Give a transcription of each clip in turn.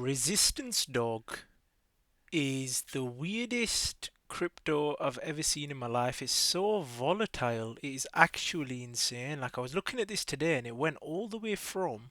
Resistance Dog is the weirdest crypto I've ever seen in my life. It's so volatile. It is actually insane. Like I was looking at this today and it went all the way from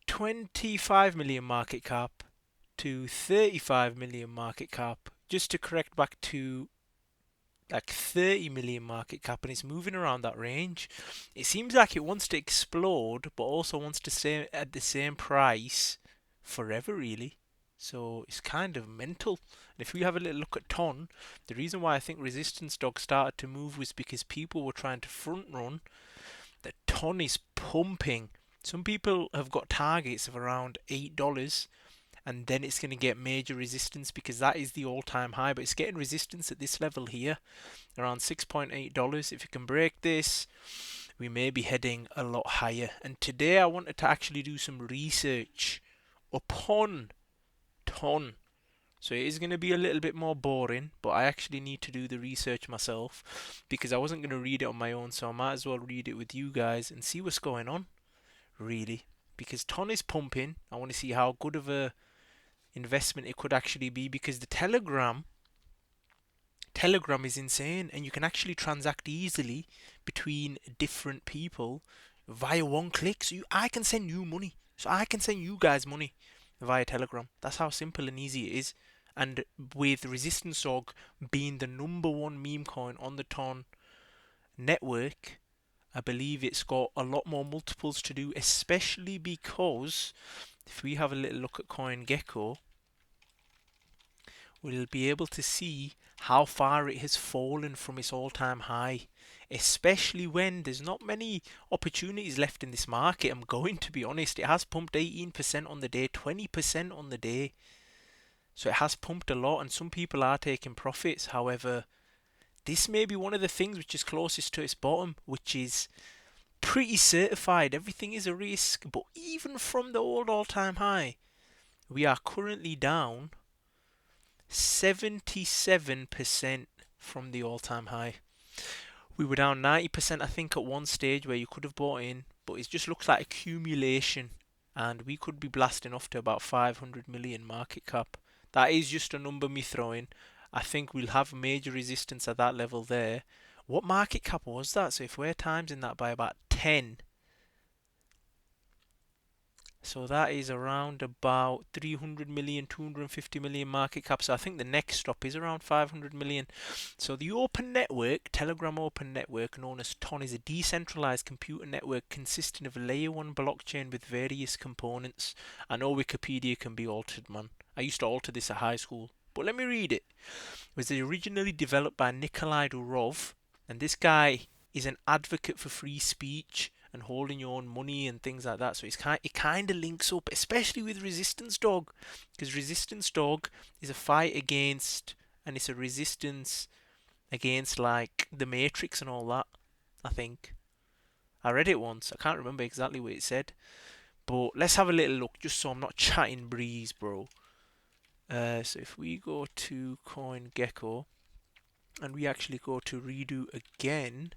25 million market cap to 35 million market cap just to correct back to like 30 million market cap, and it's moving around that range. It seems like it wants to explode but also wants to stay at the same price forever, really. So it's kind of mental. And if we have a little look at Ton, the reason why I think resistance dog started to move was because people were trying to front run that Ton is pumping. Some people have got targets of around $8, and then it's going to get major resistance because that is the all-time high, but it's getting resistance at this level here around $6.8. If you can break this, we may be heading a lot higher. And today I wanted to actually do some research upon Ton. So it is going to be a little bit more boring, but I actually need to do the research myself because I wasn't going to read it on my own, so I might as well read it with you guys and see what's going on, really. Because Ton is pumping. I want to see how good of a investment it could actually be because the Telegram is insane, and you can actually transact easily between different people via one click. So I can send you money. So I can send you guys money via Telegram. That's how simple and easy it is. And with Resistance Dog being the number one meme coin on the Ton network, I believe it's got a lot more multiples to do, especially because if we have a little look at CoinGecko, we'll be able to see how far it has fallen from its all-time high, especially when there's not many opportunities left in this market. I'm going to be honest, it has pumped 18% on the day, 20% on the day. So it has pumped a lot and some people are taking profits. However, this may be one of the things which is closest to its bottom, which is pretty certified. Everything is a risk, but even from the old all-time high, we are currently down 77% from the all-time high. We were down 90% I think at one stage where you could have bought in, but it just looks like accumulation and we could be blasting off to about 500 million market cap. That is just a number me throwing. I think we'll have major resistance at that level there. What market cap was that? So if we're timesing that by about 10, so that is around about 300 million, 250 million market cap. So I think the next stop is around 500 million. So the open network, Telegram open network, known as TON, is a decentralized computer network consisting of a layer 1 blockchain with various components. I know Wikipedia can be altered, man. I used to alter this at high school. But let me read it. It was originally developed by Nikolai Durov, and this guy is an advocate for free speech and holding your own money and things like that. So it kind of links up, especially with Resistance Dog, because Resistance Dog is a fight against, and it's a resistance against like the Matrix and all that. I think I read it once. I can't remember exactly what it said, but let's have a little look, just so I'm not chatting breeze, bro. So if we go to CoinGecko and we actually go to redo again,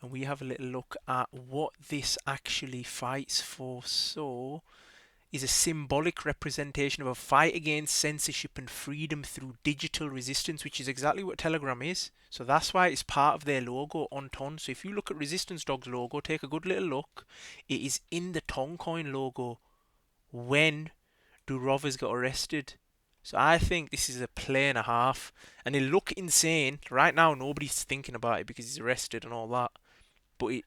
and we have a little look at what this actually fights for. So is a symbolic representation of a fight against censorship and freedom through digital resistance, which is exactly what Telegram is. So that's why it's part of their logo on Ton. So if you look at Resistance Dog's logo, take a good little look. It is in the Toncoin logo when Durovers got arrested. So I think this is a play and a half, and it look insane. Right now nobody's thinking about it because he's arrested and all that. But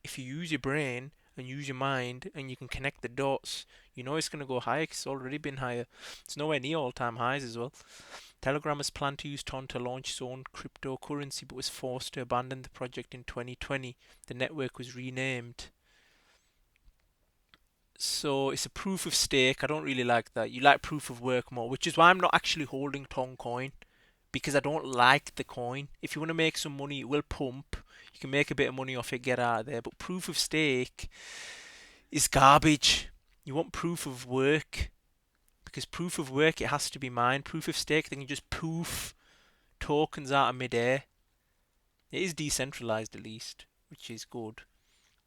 if you use your brain and use your mind and you can connect the dots, you know it's going to go higher because it's already been higher. It's nowhere near all-time highs as well. Telegram has planned to use Ton to launch its own cryptocurrency but was forced to abandon the project in 2020. The network was renamed. So it's a proof of stake. I don't really like that. You like proof of work more, which is why I'm not actually holding Ton coin, because I don't like the coin. If you want to make some money, it will pump. You can make a bit of money off it, get out of there. But proof of stake is garbage. You want proof of work, because proof of work, it has to be mined. Proof of stake, they can just poof tokens out of midair. It is decentralized at least, which is good.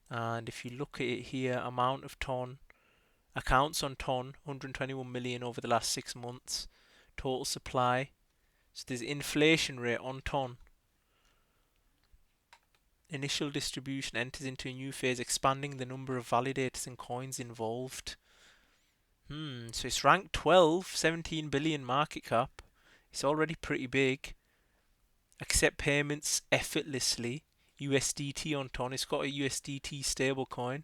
And if you look at it here, amount of Ton, Accounts on Ton, 121 million over the last 6 months. Total supply. So there's inflation rate on Ton. Initial distribution enters into a new phase, expanding the number of validators and coins involved. So it's ranked 12, 17 billion market cap. It's already pretty big. Accept payments effortlessly. USDT on Ton. It's got a USDT stablecoin.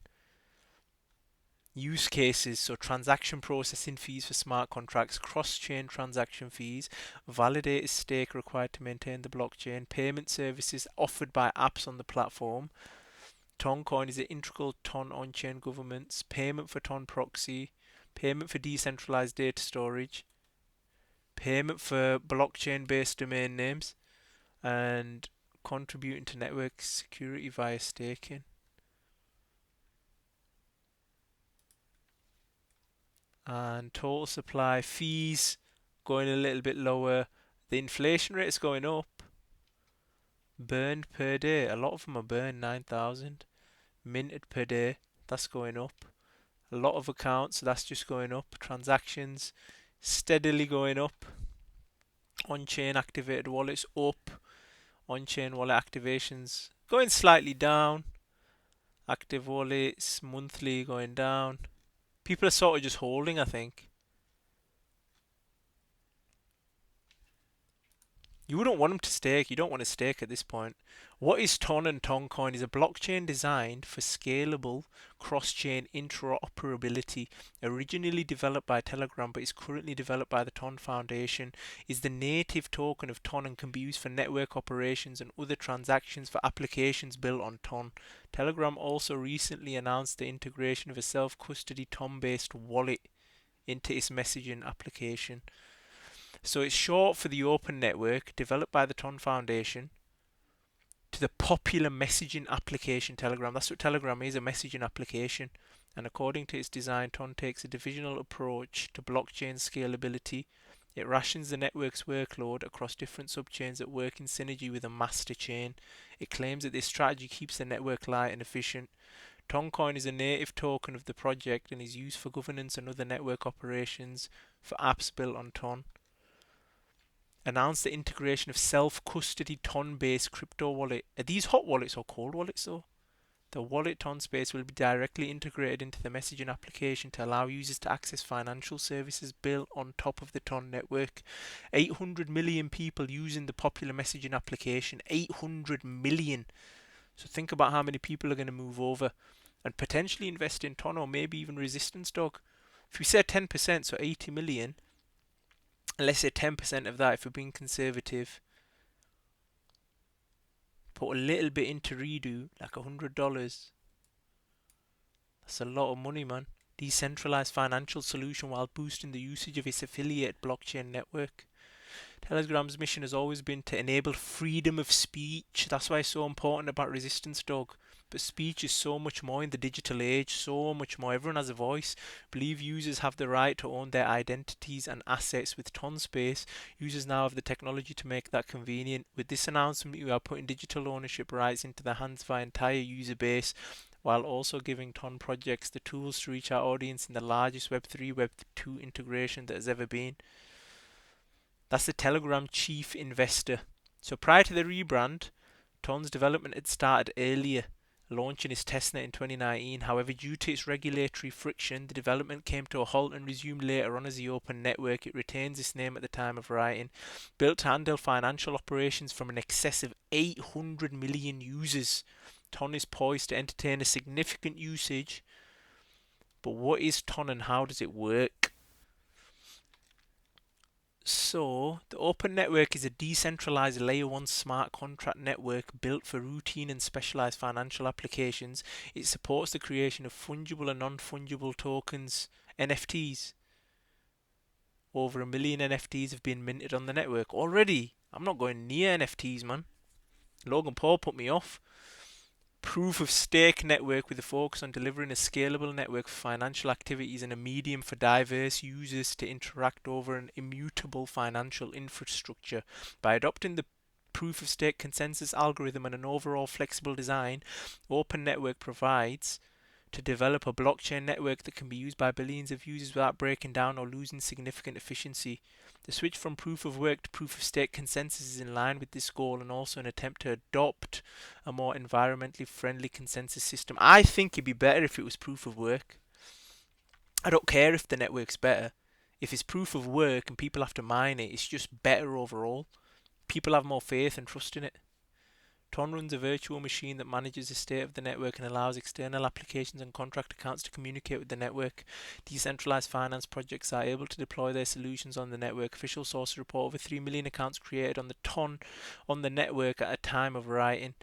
Use cases, so transaction processing fees for smart contracts, cross-chain transaction fees, validator stake required to maintain the blockchain, payment services offered by apps on the platform. Toncoin is an integral Ton on-chain governance, payment for Ton proxy, payment for decentralized data storage, payment for blockchain-based domain names, and contributing to network security via staking. And total supply fees going a little bit lower. The inflation rate is going up. Burned per day, a lot of them are burned 9,000. Minted per day, that's going up. A lot of accounts, that's just going up. Transactions steadily going up. On-chain activated wallets up. On-chain wallet activations going slightly down. Active wallets monthly going down. People are sort of just holding, I think. You wouldn't want them to stake. You don't want to stake at this point. What is Ton and Toncoin is a blockchain designed for scalable cross-chain interoperability. Originally developed by Telegram but is currently developed by the Ton Foundation, is the native token of Ton and can be used for network operations and other transactions for applications built on Ton. Telegram also recently announced the integration of a self-custody Ton-based wallet into its messaging application. So it's short for the open network developed by the Ton Foundation to the popular messaging application Telegram. That's what Telegram is, a messaging application. And according to its design, Ton takes a divisional approach to blockchain scalability. It rations the network's workload across different subchains that work in synergy with a master chain. It claims that this strategy keeps the network light and efficient. Toncoin is a native token of the project and is used for governance and other network operations for apps built on Ton. Announced the integration of self-custody Ton-based crypto wallet. Are these hot wallets or cold wallets though? The wallet Ton space will be directly integrated into the messaging application to allow users to access financial services built on top of the Ton network. 800 million people using the popular messaging application. 800 million. So think about how many people are going to move over and potentially invest in Ton or maybe even resistance dog. If we say 10%, so 80 million, and let's say 10% of that, if we're being conservative, put a little bit into Redo, like $100. That's a lot of money, man. Decentralized financial solution while boosting the usage of its affiliate blockchain network. Telegram's mission has always been to enable freedom of speech. That's why it's so important about resistance dog. But speech is so much more in the digital age, so much more. Everyone has a voice. Believe users have the right to own their identities and assets with Ton Space. Users now have the technology to make that convenient. With this announcement, we are putting digital ownership rights into the hands of our entire user base, while also giving Ton projects the tools to reach our audience in the largest Web3, Web2 integration that has ever been. That's the Telegram chief investor. So prior to the rebrand, Ton's development had started earlier, launching its testnet in 2019. However, due to its regulatory friction, the development came to a halt and resumed later on as the open network. It retains its name at the time of writing. Built to handle financial operations from an excess of 800 million users, Ton is poised to entertain a significant usage. But what is Ton and how does it work? So, the Open Network is a decentralized layer 1 smart contract network built for routine and specialized financial applications. It supports the creation of fungible and non-fungible tokens, NFTs. Over 1 million NFTs have been minted on the network already. I'm not going near NFTs, man. Logan Paul put me off. Proof of stake network with a focus on delivering a scalable network for financial activities and a medium for diverse users to interact over an immutable financial infrastructure. By adopting the proof of stake consensus algorithm and an overall flexible design, Open Network provides to develop a blockchain network that can be used by billions of users without breaking down or losing significant efficiency. The switch from proof of work to proof of stake consensus is in line with this goal and also an attempt to adopt a more environmentally friendly consensus system. I think it'd be better if it was proof of work. I don't care if the network's better. If it's proof of work and people have to mine it, it's just better overall. People have more faith and trust in it. Ton runs a virtual machine that manages the state of the network and allows external applications and contract accounts to communicate with the network. Decentralized finance projects are able to deploy their solutions on the network. Official sources report over 3 million accounts created on the Ton on the network at a time of writing.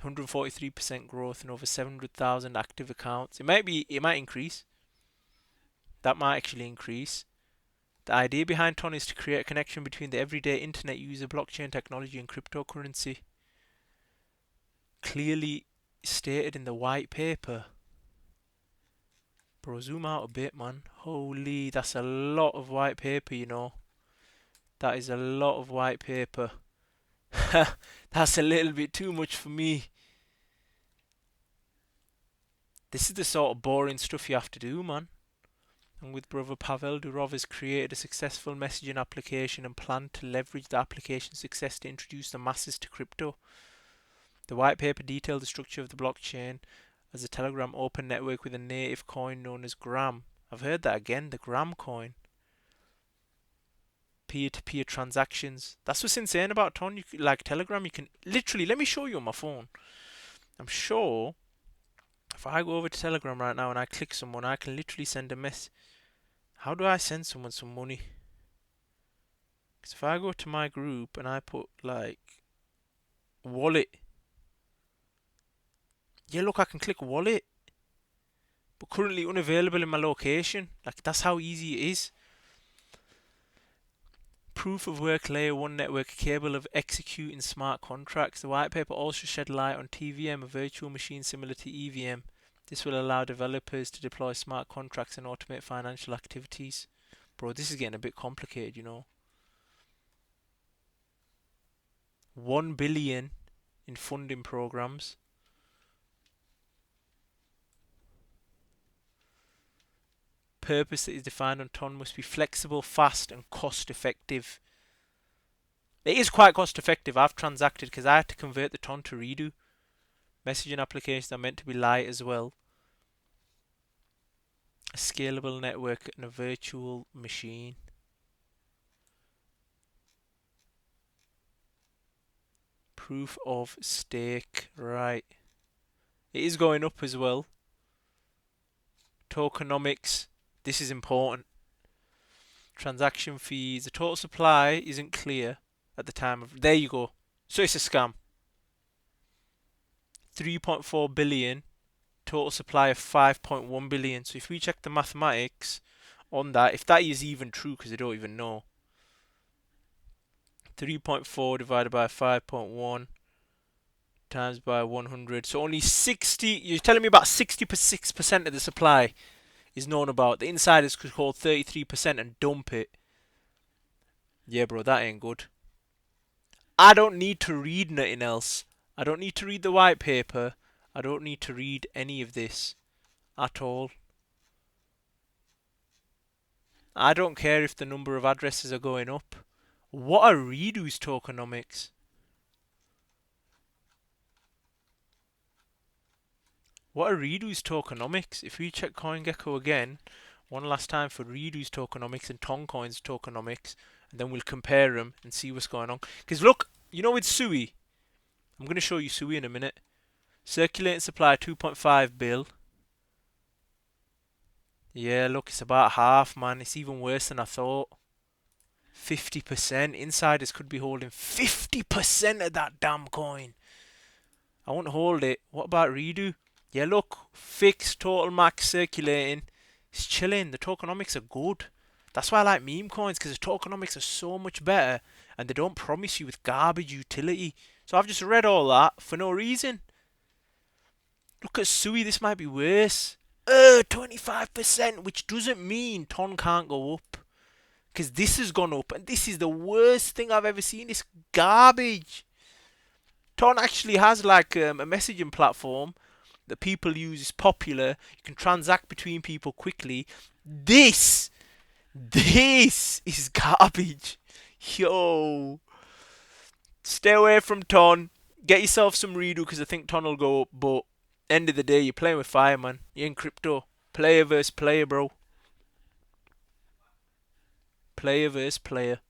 143% growth and over 700,000 active accounts. It might increase. That might actually increase. The idea behind Ton is to create a connection between the everyday internet user, blockchain technology, and cryptocurrency. Clearly stated in the white paper. Bro, zoom out a bit, man. Holy, that's a lot of white paper, you know. That is a lot of white paper. That's a little bit too much for me. This is the sort of boring stuff you have to do, man. And with brother Pavel Durov has created a successful messaging application and planned to leverage the application's success to introduce the masses to crypto. The white paper detailed the structure of the blockchain as a Telegram open network with a native coin known as Gram. I've heard that again, the Gram coin. Peer-to-peer transactions. That's what's insane about Ton. Like Telegram, you can literally, let me show you on my phone. I'm sure if I go over to Telegram right now and I click someone, I can literally send a mess. How do I send someone some money? Because if I go to my group and I put like wallet. Yeah, look, I can click wallet. But currently unavailable in my location. Like, that's how easy it is. Proof of work layer 1 network capable of executing smart contracts. The white paper also shed light on TVM, a virtual machine similar to EVM. This will allow developers to deploy smart contracts and automate financial activities. Bro, this is getting a bit complicated, you know. 1 billion in funding programs. Purpose that is defined on Ton must be flexible, fast, and cost effective. It is quite cost effective. I've transacted because I had to convert the Ton to Redo. Messaging applications are meant to be light as well. A scalable network and a virtual machine. Proof of stake. Right. It is going up as well. Tokenomics. This is important. Transaction fees. The total supply isn't clear at the time of... There you go. So it's a scam. 3.4 billion. Total supply of 5.1 billion. So if we check the mathematics on that, if that is even true, because I don't even know. 3.4 divided by 5.1 times by 100. So only 60... You're telling me about 66% of the supply is known about. The insiders could hold 33% and dump it. Yeah, bro, that ain't good. I don't need to read nothing else. I don't need to read the white paper. I don't need to read any of this at all. I don't care if the number of addresses are going up. What are Redo's tokenomics? What are Redo's tokenomics? If we check CoinGecko again, one last time for Redo's tokenomics and Toncoin's tokenomics, and then we'll compare them and see what's going on. Because look, you know with Sui, I'm going to show you Sui in a minute. Circulating supply 2.5 bill. Yeah, look, it's about half, man. It's even worse than I thought. 50%. Insiders could be holding 50% of that damn coin. I won't hold it. What about Redo? Yeah, look, fixed total max circulating. It's chilling. The tokenomics are good. That's why I like meme coins, because the tokenomics are so much better and they don't promise you with garbage utility. So I've just read all that for no reason. Look at Sui, this might be worse. 25%, which doesn't mean Ton can't go up. Because this has gone up, and this is the worst thing I've ever seen. It's garbage. Ton actually has like a messaging platform that people use, is popular. You can transact between people quickly. This is garbage. Yo, stay away from Ton. Get yourself some redo because I think Ton will go up. But end of the day, you're playing with fire, man. You're in crypto. Player versus player, bro. Player versus player.